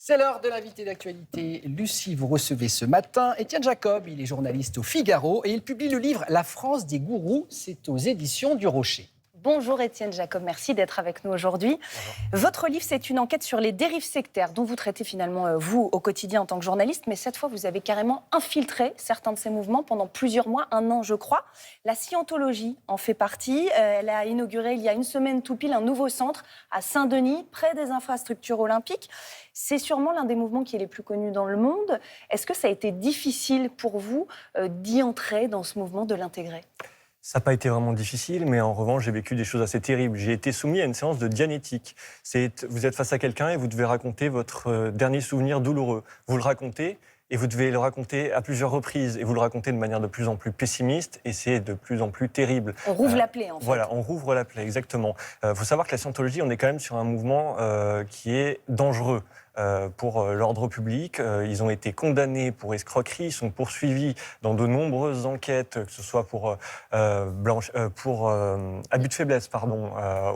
C'est l'heure de l'invité d'actualité. Lucie, vous recevez ce matin Étienne Jacob. Il est journaliste au Figaro et il publie le livre La France des gourous. C'est aux éditions du Rocher. Bonjour Étienne Jacob, merci d'être avec nous aujourd'hui. Votre livre, c'est une enquête sur les dérives sectaires dont vous traitez finalement, vous, au quotidien en tant que journaliste. Mais cette fois, vous avez carrément infiltré certains de ces mouvements pendant plusieurs mois, un an je crois. La scientologie en fait partie. Elle a inauguré il y a une semaine tout pile un nouveau centre à Saint-Denis, près des infrastructures olympiques. C'est sûrement l'un des mouvements qui est les plus connus dans le monde. Est-ce que ça a été difficile pour vous d'y entrer dans ce mouvement, de l'intégrer ? Ça n'a pas été vraiment difficile, mais en revanche, j'ai vécu des choses assez terribles. J'ai été soumis à une séance de dianétique. Vous êtes face à quelqu'un et vous devez raconter votre dernier souvenir douloureux. Vous le racontez et vous devez le raconter à plusieurs reprises. Et vous le racontez de manière de plus en plus pessimiste et c'est de plus en plus terrible. On rouvre la plaie, en fait. Voilà, on rouvre la plaie, exactement. Faut savoir que la scientologie, on est quand même sur un mouvement qui est dangereux. Pour l'ordre public. Ils ont été condamnés pour escroquerie, ils sont poursuivis dans de nombreuses enquêtes, que ce soit pour abus de faiblesse,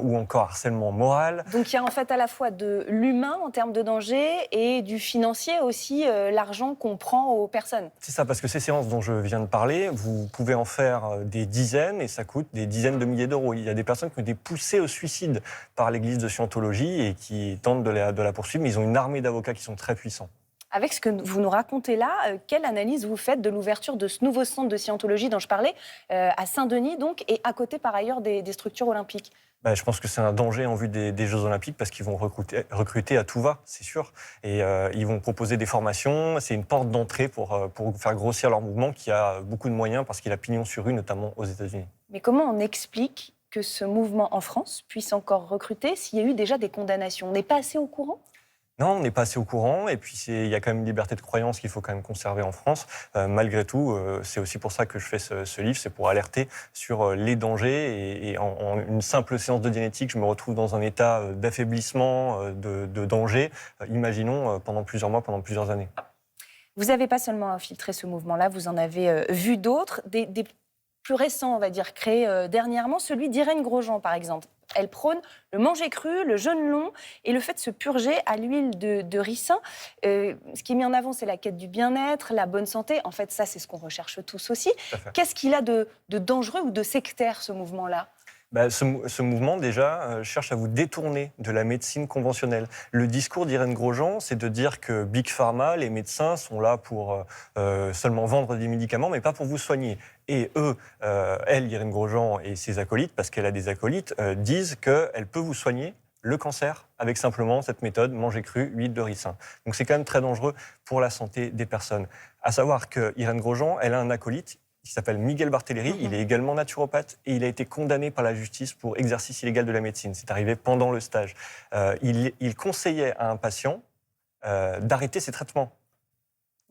ou encore harcèlement moral. Donc il y a en fait à la fois de l'humain en termes de danger et du financier aussi, l'argent qu'on prend aux personnes. C'est ça, parce que ces séances dont je viens de parler, vous pouvez en faire des dizaines et ça coûte des dizaines de milliers d'euros. Il y a des personnes qui ont été poussées au suicide par l'église de Scientologie et qui tentent de la poursuivre, mais ils ont une armée d'avocats qui sont très puissants. Avec ce que vous nous racontez là, quelle analyse vous faites de l'ouverture de ce nouveau centre de scientologie dont je parlais, à Saint-Denis donc, et à côté par ailleurs des structures olympiques ? Je pense que c'est un danger en vue des Jeux Olympiques parce qu'ils vont recruter à tout va, c'est sûr. Et ils vont proposer des formations. C'est une porte d'entrée pour faire grossir leur mouvement qui a beaucoup de moyens parce qu'il a pignon sur rue, notamment aux États-Unis. Mais comment on explique que ce mouvement en France puisse encore recruter s'il y a eu déjà des condamnations ? On n'est pas assez au courant ? Non, on n'est pas assez au courant. Et puis, il y a quand même une liberté de croyance qu'il faut quand même conserver en France. Malgré tout, c'est aussi pour ça que je fais ce livre. C'est pour alerter sur les dangers. Et en une simple séance de dianétique, je me retrouve dans un état d'affaiblissement, de danger. Imaginons pendant plusieurs mois, pendant plusieurs années. Vous n'avez pas seulement infiltré ce mouvement-là, vous en avez vu d'autres, des plus récents, on va dire, créés dernièrement, celui d'Irène Grosjean, par exemple. Elle prône le manger cru, le jeûne long et le fait de se purger à l'huile de ricin. Ce qui est mis en avant, c'est la quête du bien-être, la bonne santé. En fait, ça, c'est ce qu'on recherche tous aussi. Qu'est-ce qu'il a de dangereux ou de sectaire, ce mouvement-là ? Ce mouvement, déjà, cherche à vous détourner de la médecine conventionnelle. Le discours d'Irène Grosjean, c'est de dire que Big Pharma, les médecins, sont là pour seulement vendre des médicaments, mais pas pour vous soigner. Et eux, elle, Irène Grosjean et ses acolytes, parce qu'elle a des acolytes, disent qu'elle peut vous soigner le cancer avec simplement cette méthode, manger cru, huile de ricin. Donc c'est quand même très dangereux pour la santé des personnes. À savoir que Irène Grosjean, elle a un acolyte, qui s'appelle Miguel Barthéléry. Il est également naturopathe et il a été condamné par la justice pour exercice illégal de la médecine. C'est arrivé pendant le stage. Il conseillait à un patient d'arrêter ses traitements.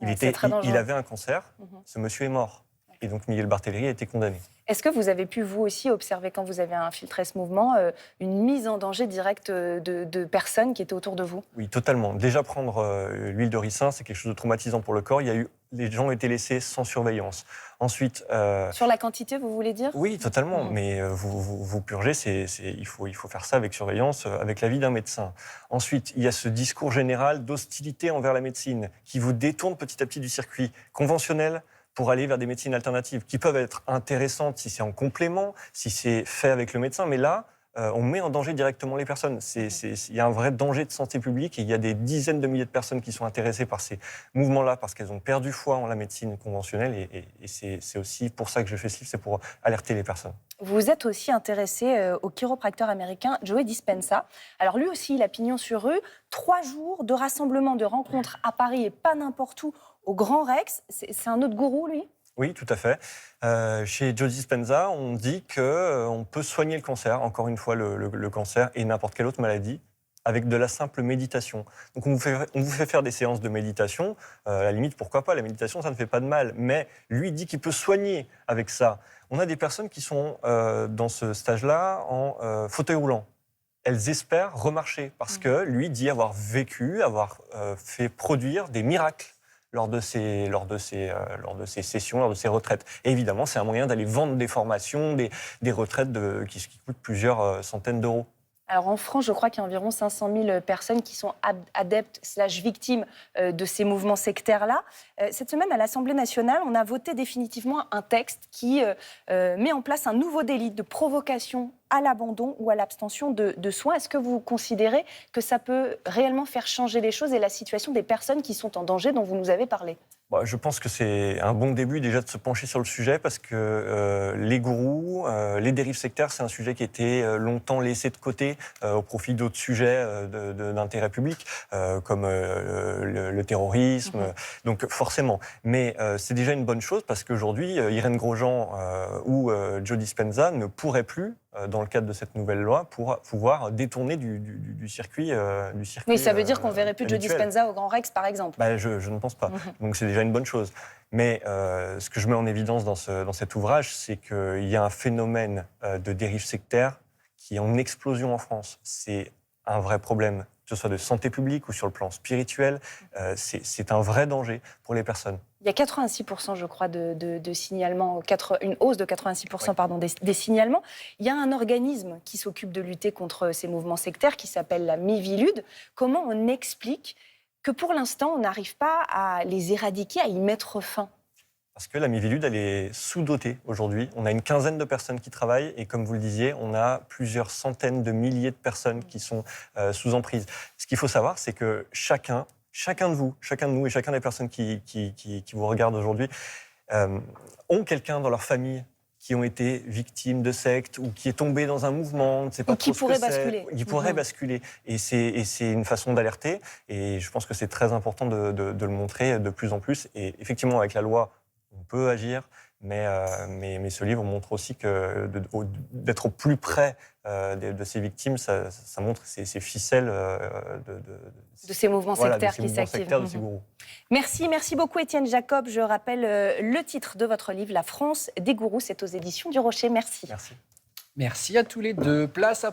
Il avait un cancer, ce monsieur est mort. Et donc Miguel Barthéléry a été condamné. Est-ce que vous avez pu, vous aussi, observer, quand vous avez infiltré ce mouvement, une mise en danger directe de personnes qui étaient autour de vous ? Oui, totalement. Déjà, prendre l'huile de ricin, c'est quelque chose de traumatisant pour le corps. Les gens ont été laissés sans surveillance. Ensuite... Sur la quantité, vous voulez dire ? Oui, totalement. Mais vous purgez, il faut faire ça avec surveillance, avec l'avis d'un médecin. Ensuite, il y a ce discours général d'hostilité envers la médecine qui vous détourne petit à petit du circuit conventionnel pour aller vers des médecines alternatives qui peuvent être intéressantes si c'est en complément, si c'est fait avec le médecin. Mais là, on met en danger directement les personnes. Il y a un vrai danger de santé publique et il y a des dizaines de milliers de personnes qui sont intéressées par ces mouvements-là parce qu'elles ont perdu foi en la médecine conventionnelle et c'est aussi pour ça que je fais ce livre, c'est pour alerter les personnes. Vous êtes aussi intéressé au chiropracteur américain Joe Dispenza. Alors lui aussi, il a pignon sur rue. 3 jours de rassemblements, de rencontres à Paris et pas n'importe où, au Grand Rex. C'est un autre gourou, lui ? Oui, tout à fait. Chez Joe Dispenza, on dit qu'on peut soigner le cancer, encore une fois le cancer et n'importe quelle autre maladie, avec de la simple méditation. Donc on vous fait faire des séances de méditation. À la limite, pourquoi pas ? La méditation, ça ne fait pas de mal. Mais lui dit qu'il peut soigner avec ça. On a des personnes qui sont dans ce stage-là en fauteuil roulant. Elles espèrent remarcher parce que lui dit avoir vécu, avoir fait produire des miracles lors de ces sessions, lors de ces retraites. Et évidemment, c'est un moyen d'aller vendre des formations, des retraites qui coûtent plusieurs centaines d'euros. Alors en France, je crois qu'il y a environ 500 000 personnes qui sont adeptes / victimes de ces mouvements sectaires-là. Cette semaine, à l'Assemblée nationale, on a voté définitivement un texte qui met en place un nouveau délit de provocation à l'abandon ou à l'abstention de soins. Est-ce que vous considérez que ça peut réellement faire changer les choses et la situation des personnes qui sont en danger dont vous nous avez parlé ? Je pense que c'est un bon début déjà de se pencher sur le sujet parce que les gourous, les dérives sectaires, c'est un sujet qui a été longtemps laissé de côté au profit d'autres sujets d'intérêt public comme le terrorisme. Donc forcément. Mais c'est déjà une bonne chose parce qu'aujourd'hui, Irène Grosjean ou Joe Dispenza ne pourraient plus, dans le cadre de cette nouvelle loi, pour pouvoir détourner du circuit. Oui, ça veut dire qu'on ne verrait plus Joe habituel. Dispenza au Grand Rex, par exemple. Je ne pense pas. Donc c'est déjà une bonne chose. Mais ce que je mets en évidence dans cet ouvrage, c'est qu'il y a un phénomène de dérive sectaire qui est en explosion en France. C'est un vrai problème, que ce soit de santé publique ou sur le plan spirituel. C'est un vrai danger pour les personnes. Il y a 86%, je crois, de signalements, une hausse de 86% pardon, des signalements. Il y a un organisme qui s'occupe de lutter contre ces mouvements sectaires qui s'appelle la Miviludes. Comment on explique que pour l'instant, on n'arrive pas à les éradiquer, à y mettre fin ? Parce que la Miviludes, elle est sous-dotée aujourd'hui. On a une quinzaine de personnes qui travaillent et comme vous le disiez, on a plusieurs centaines de milliers de personnes qui sont sous emprise. Ce qu'il faut savoir, c'est que chacun de nous et chacun des personnes qui vous regardent aujourd'hui ont quelqu'un dans leur famille qui ont été victimes de sectes ou qui est tombé dans un mouvement, on ne sait pas trop ce que c'est. Qui pourrait basculer. Et c'est une façon d'alerter. Et je pense que c'est très important de le montrer de plus en plus. Et effectivement, avec la loi, on peut agir. Mais ce livre montre aussi que d'être au plus près de ces victimes, ça montre ces ficelles de ces mouvements sectaires qui s'activent. De ces gourous. Merci beaucoup Étienne Jacob. Je rappelle le titre de votre livre, La France des gourous. C'est aux éditions du Rocher. Merci. Merci à tous les deux. Place à